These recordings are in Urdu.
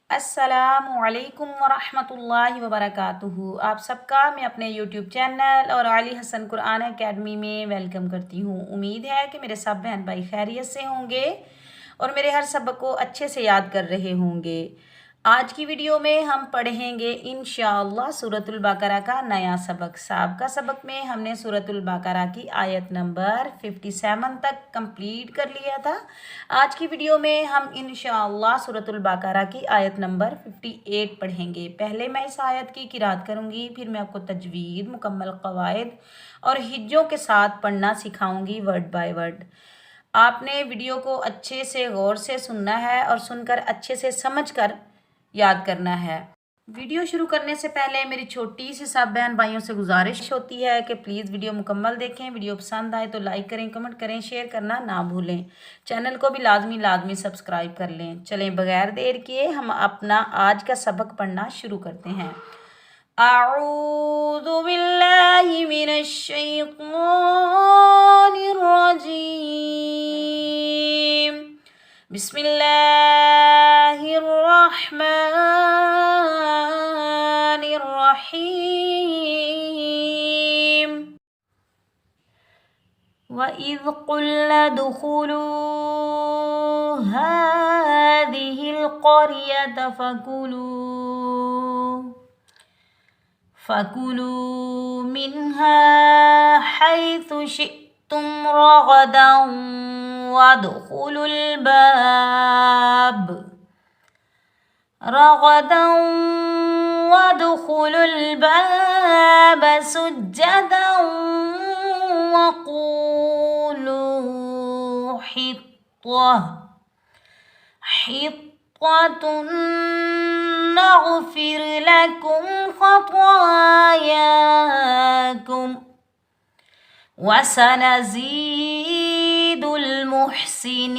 السلام علیکم ورحمۃ اللہ وبرکاتہ۔ آپ سب کا میں اپنے یوٹیوب چینل اور علی حسن قرآن اکیڈمی میں ویلکم کرتی ہوں۔ امید ہے کہ میرے سب بہن بھائی خیریت سے ہوں گے اور میرے ہر سبق کو اچھے سے یاد کر رہے ہوں گے۔ آج کی ویڈیو میں ہم پڑھیں گے انشاءاللہ سورۃ البقرہ کا نیا سبق۔ سابقہ سبق میں ہم نے سورۃ البقرہ کی آیت نمبر 57 تک کمپلیٹ کر لیا تھا۔ آج کی ویڈیو میں ہم انشاءاللہ سورۃ البقرہ کی آیت نمبر 58 پڑھیں گے۔ پہلے میں اس آیت کی قرات کروں گی، پھر میں آپ کو تجوید، مکمل قواعد اور ہجوں کے ساتھ پڑھنا سکھاؤں گی ورڈ بائی ورڈ۔ آپ نے ویڈیو کو اچھے سے غور سے سننا ہے اور سن کر اچھے سے سمجھ کر یاد کرنا ہے۔ ویڈیو شروع کرنے سے پہلے میری چھوٹی سی سب بہن بھائیوں سے گزارش ہوتی ہے کہ پلیز ویڈیو مکمل دیکھیں۔ ویڈیو پسند آئے تو لائک کریں، کمنٹ کریں، شیئر کرنا نہ بھولیں۔ چینل کو بھی لازمی سبسکرائب کر لیں۔ چلیں بغیر دیر کیے ہم اپنا آج کا سبق پڑھنا شروع کرتے ہیں۔ اعوذ باللہ من الشیطان الرجیم، بسم اللہ الرحمن الرحیم۔ وَإِذْ قُلْنَا ادْخُلُوا هَٰذِهِ الْقَرْيَةَ فَكُلُوا مِنْهَا حَيْثُ شِئْتُمْ رَغَدًا وَادْخُلُوا الْبَابَ سُجَّدًا وَقُولُوا حِطَّةٌ نَغْفِرْ لَكُمْ خَطَايَاكُمْ وَسَنَزِيدُ الْمُحْسِنِينَ۔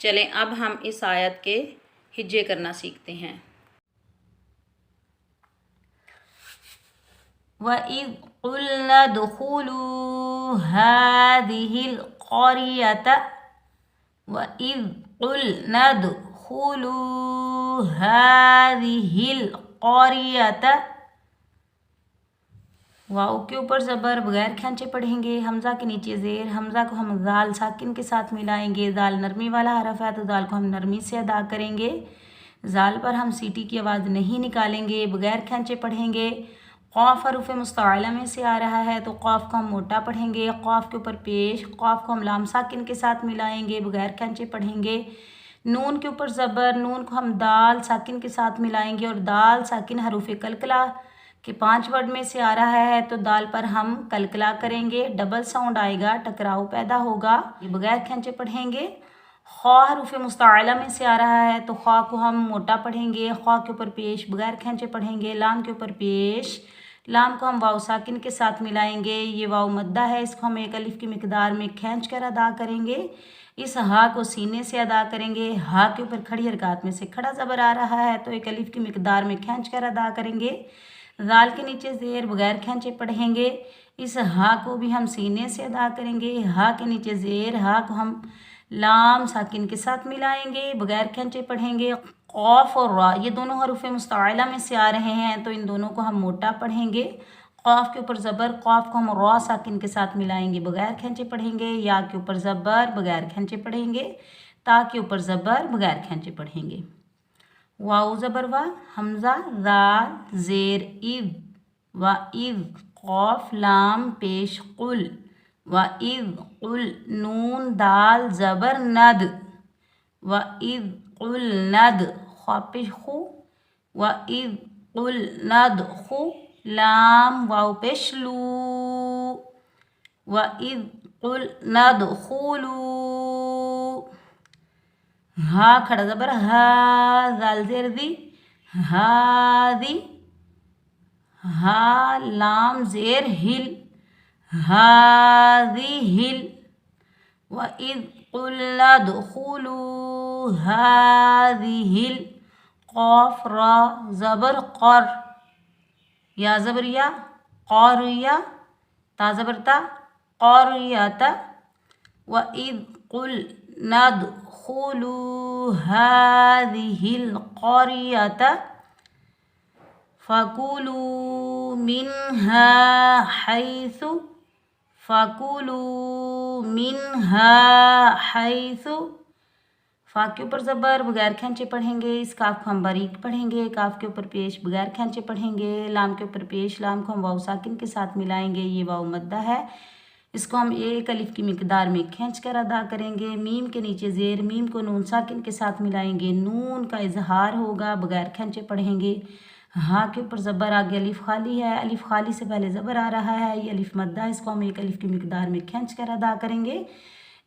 چلیں اب ہم اس آیت کے ہجے کرنا سیکھتے ہیں۔ وَإِذْ قُلْنَا ادْخُلُوا هَٰذِهِ الْقَرْيَةَ وَإِذْ قُلْنَا ادْخُلُوا هَٰذِهِ الْقَرْيَةَ، واو کے اوپر زبر بغیر کھینچے پڑھیں گے، حمزہ کے نیچے زیر، حمزہ کو ہم ذال ساکن کے ساتھ ملائیں گے۔ ذال نرمی والا حرف ہے تو ذال کو ہم نرمی سے ادا کریں گے۔ ذال پر ہم سیٹی کی آواز نہیں نکالیں گے، بغیر کھینچے پڑھیں گے۔ قاف حروف مستعلیٰ میں سے آ رہا ہے تو قاف کو ہم موٹا پڑھیں گے، قاف کے اوپر پیش، قاف کو ہم لام ساکن کے ساتھ ملائیں گے، بغیر کھینچے پڑھیں گے۔ نون کے اوپر زبر، نون کو ہم دال ساکن کے ساتھ ملائیں گے اور دال ساکن حروف قلقلہ کے 5 ورڈ میں سے آ رہا ہے تو دال پر ہم قلقلہ کریں گے، ڈبل ساؤنڈ آئے گا، ٹکراؤ پیدا ہوگا، یہ بغیر کھینچے پڑھیں گے۔ خا حروف مستعلیٰ میں سے آ رہا ہے تو خا کو ہم موٹا پڑھیں گے، خا کے اوپر پیش بغیر کھینچے پڑھیں گے۔ لام کے اوپر پیش، لام کو ہم واو ساکن کے ساتھ ملائیں گے، یہ واو مدہ ہے، اس کو ہم ایک الف کی مقدار میں کھینچ کر ادا کریں گے۔ اس ہا کو سینے سے ادا کریں گے، ہا کے اوپر کھڑی حرکات میں سے کھڑا زبر آ رہا ہے تو ایک الف کی مقدار میں کھینچ کر ادا کریں گے۔ ذال کے نیچے زیر بغیر کھینچے پڑھیں گے، اس ہا کو بھی ہم سینے سے ادا کریں گے، ہا کے نیچے زیر، ہا کو ہم لام ساکن کے ساتھ ملائیں گے، بغیر کھینچے پڑھیں گے۔ قاف اور را یہ دونوں حروف مستعلیٰ میں سے آ رہے ہیں تو ان دونوں کو ہم موٹا پڑھیں گے۔ قاف کے اوپر زبر، قاف کو ہم را ساکن کے ساتھ ملائیں گے، بغیر کھینچے پڑھیں گے۔ یا کے اوپر زبر بغیر کھینچے پڑھیں گے، تا کے اوپر زبر بغیر کھینچے پڑھیں گے۔ واو زبر وا، حمزہ ذال زیر اذ، وَإِذْ قاف لام پیش قل، وَإِذْ قل نون دال زبر ند، وَإِذْ قل ند خا پیش خو، وَإِذْ قل ند خو لام واو پیش لو، وَإِذْ قل ند خولو، ہا کھڑا زبر ہا، ذال زیر دی، ہادی، ہا لام زیر ہل، ہادی، وَإِذْ قُلْنَا ادْخُلُوا هَٰذِهِ قاف را زبر قر، یا زبر یا، قاریا، تا زبر تا، قاریتا۔ وَإِذْ قُلْنَا ندخلو هذه القرية فكلوا منها حيث فا کے اوپر زبر بغیر کھینچے پڑھیں گے. اس کاف کو ہم باریک پڑھیں گے. کاف کے اوپر پیش بغیر کھینچے پڑھیں گے. لام کے اوپر پیش لام کو ہم واو ساکن کے ساتھ ملائیں گے. یہ واو مدہ ہے. اس کو ہم ایک الف کی مقدار میں کھینچ کر ادا کریں گے. میم کے نیچے زیر میم کو نون ساکن کے ساتھ ملائیں گے. نون کا اظہار ہوگا بغیر کھینچے پڑھیں گے. ہاں کے اوپر زبر آگے الف خالی ہے. الف خالی سے پہلے زبر آ رہا ہے. یہ الف مدہ ہے. اس کو ہم ایک الف کی مقدار میں کھینچ کر ادا کریں گے.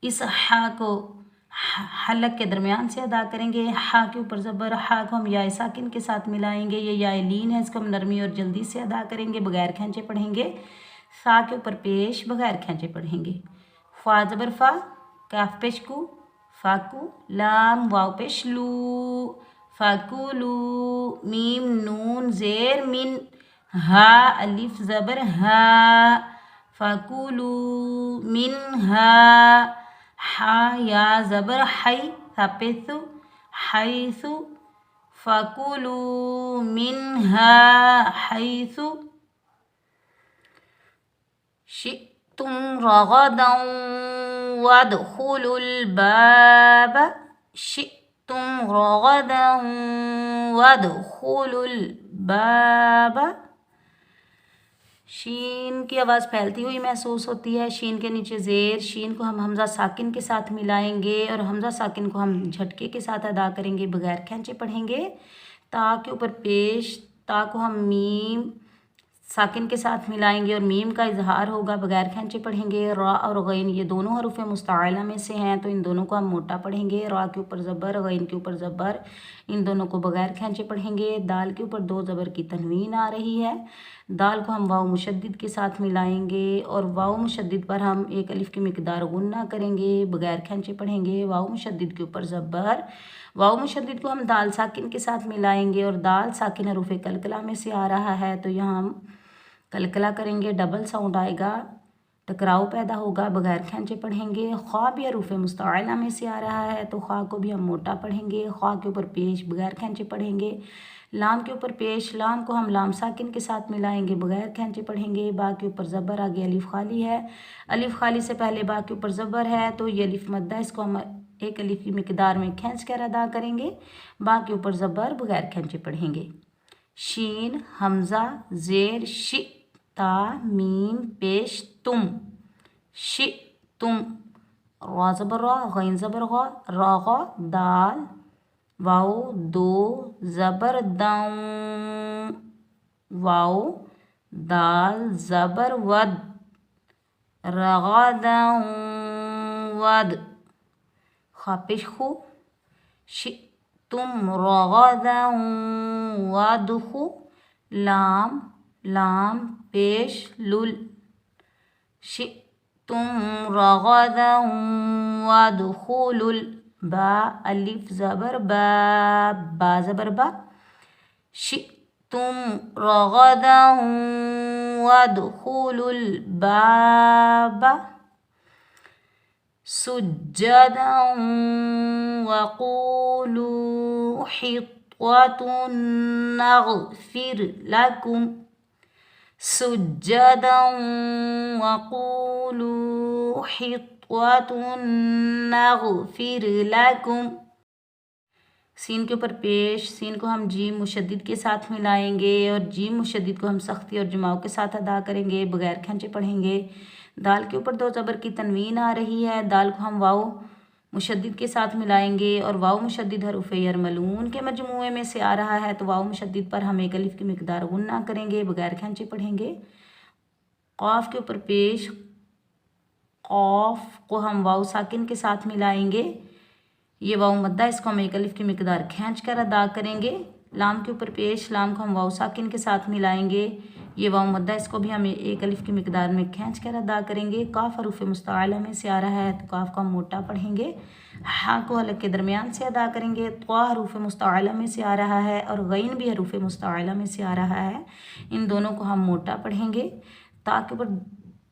اس ہا کو حلق کے درمیان سے ادا کریں گے. ہا کے اوپر زبر ہا کو ہم یا ساکن کے ساتھ ملائیں گے. یہ یا لین ہے. اس کو ہم نرمی اور جلدی سے ادا کریں گے بغیر کھینچے پڑھیں گے. سا کے اوپر پیش بغیر کھینچے پڑھیں گے. فا زبر فا کاف پیش کو فاکو لام واو پیش لو فاکولو میم نون زیر من ہا الف زبر ہا فاکولو من ہا ہا یا زبر حی ثابتو حیثو فاکولو من ہا حیثو شئتم رغدا وادخلوا الباب شئتم رغدا وادخلوا الباب. شین کی آواز پھیلتی ہوئی محسوس ہوتی ہے. شین کے نیچے زیر شین کو ہم حمزہ ساکن کے ساتھ ملائیں گے اور حمزہ ساکن کو ہم جھٹکے کے ساتھ ادا کریں گے بغیر کھینچے پڑھیں گے. تا کے اوپر پیش تا کو ہم میم ساکن کے ساتھ ملائیں گے اور میم کا اظہار ہوگا بغیر کھینچے پڑھیں گے. را اور غین یہ دونوں حروف مستعلیٰ میں سے ہیں تو ان دونوں کو ہم موٹا پڑھیں گے. را کے اوپر زبر غین کے اوپر زبر ان دونوں کو بغیر کھینچے پڑھیں گے. دال کے اوپر دو زبر کی تنوین آ رہی ہے. دال کو ہم واو مشدد کے ساتھ ملائیں گے اور واو مشدد پر ہم ایک الف کی مقدار غنہ کریں گے بغیر کھینچے پڑھیں گے. واو مشدد کے اوپر زبر واو مشدد کو ہم دال ساکن کے ساتھ ملائیں گے اور دال ساکن حروف قلقلہ میں سے آ رہا ہے تو یہاں ہم قلقلہ کریں گے. ڈبل ساؤنڈ آئے گا. ٹکراؤ پیدا ہوگا بغیر کھینچے پڑھیں گے. خواہ بھی حروف مستعلیٰ میں سے آ رہا ہے تو خواہ کو بھی ہم موٹا پڑھیں گے. خواہ کے اوپر پیش بغیر کھینچے پڑھیں گے. لام کے اوپر پیش لام کو ہم لام ساکن کے ساتھ ملائیں گے بغیر کھینچے پڑھیں گے. با کے اوپر زبر آگے الف خالی ہے. الف خالی سے پہلے با کے اوپر زبر ہے تو یہ الف مدہ اس کو ہم ایک الف کی مقدار میں کھینچ کر ادا کریں گے. با کے اوپر زبر بغیر کھینچے پڑھیں گے. شین حمزہ زیر شی تا میم پیش تم شی تم. را زبر را غین زبر غا را غا دال واو دو زبر داؤں واو دال زبر ود رغداؤں ود خا پیش خو شئتم رغداؤں ودخو لام لام پیش لل شئتم رغدا وادخلوا با الف زبر با با زبر با شئتم رغدا وادخلوا الباب سجدا وقولوا حطوة نغفر لكم سجدا وقولوا حطوة نغفر لكم. سین کے اوپر پیش سین کو ہم جیم مشدد کے ساتھ ملائیں گے اور جیم مشدد کو ہم سختی اور جماؤ کے ساتھ ادا کریں گے بغیر کھینچے پڑھیں گے. دال کے اوپر دو زبر کی تنوین آ رہی ہے. دال کو ہم واو مشدد کے ساتھ ملائیں گے اور واو مشدد حروف یرملون کے مجموعے میں سے آ رہا ہے تو واو مشدد پر ہم ایک الف کی مقدار غنہ کریں گے بغیر کھینچے پڑھیں گے. قاف کے اوپر پیش قاف کو ہم واو ساکن کے ساتھ ملائیں گے. یہ واو مدہ اس کو ہم ایک الف کی مقدار کھینچ کر ادا کریں گے. لام کے اوپر پیش لام کو ہم واو ساکن کے ساتھ ملائیں گے. یہ واو مدہ اس کو بھی ہم ایک الف کی مقدار میں کھینچ کر ادا کریں گے. کاف حروف مستعلیٰ میں سے آ رہا ہے تو کاف کو ہم موٹا پڑھیں گے. ہاں کو حلق کے درمیان سے ادا کریں گے. طا حروف مستعلیٰ میں سے آ رہا ہے اور غین بھی حروف مستعلیٰ میں سے آ رہا ہے. ان دونوں کو ہم موٹا پڑھیں گے. تا کے اوپر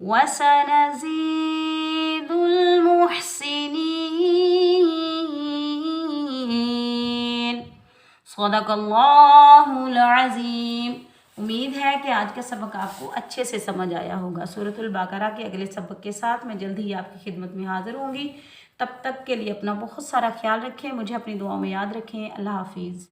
وَسَنَزِيدُ الْمُحْسِنِينَ صدق اللہ العظیم۔ امید ہے کہ آج کا سبق آپ کو اچھے سے سمجھ آیا ہوگا۔ سورۃ البقرہ کے اگلے سبق کے ساتھ میں جلد ہی آپ کی خدمت میں حاضر ہوں گی۔ تب تک کے لیے اپنا بہت سارا خیال رکھیں، مجھے اپنی دعاؤں میں یاد رکھیں۔ اللہ حافظ۔